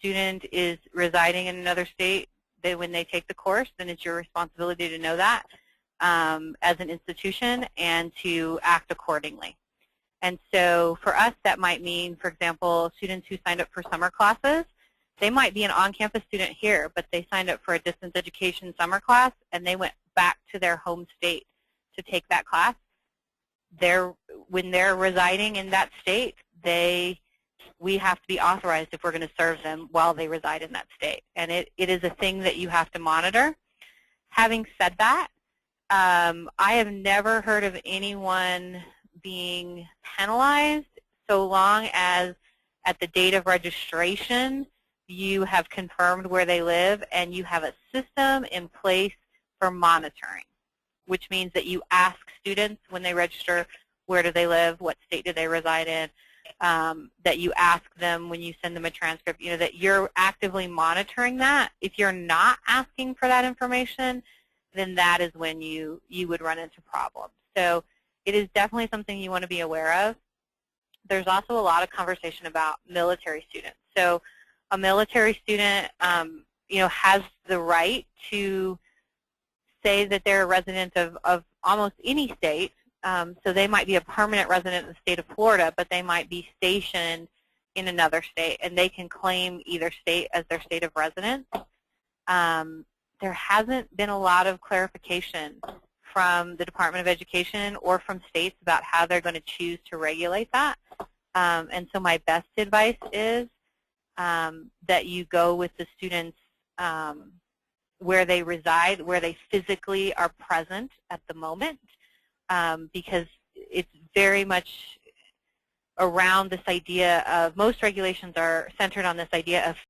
student is residing in another state, when they take the course, then it's your responsibility to know that as an institution and to act accordingly. And so for us, that might mean, for example, students who signed up for summer classes, they might be an on-campus student here, but they signed up for a distance education summer class, and they went back to their home state to take that class. When they're residing in that state, we have to be authorized if we're going to serve them while they reside in that state. And it is a thing that you have to monitor. Having said that, I have never heard of anyone being penalized so long as at the date of registration you have confirmed where they live and you have a system in place for monitoring, which means that you ask students when they register, where do they live, what state do they reside in, that you ask them when you send them a transcript, that you're actively monitoring that. If you're not asking for that information, then that is when you would run into problems. So it is definitely something you want to be aware of. There's also a lot of conversation about military students. So a military student, has the right to say that they're a resident of almost any state. So they might be a permanent resident in the state of Florida, but they might be stationed in another state, and they can claim either state as their state of residence. There hasn't been a lot of clarification from the Department of Education or from states about how they're going to choose to regulate that. And so my best advice is that you go with the students where they reside, where they physically are present at the moment, because it's very much around this idea of, most regulations are centered on this idea of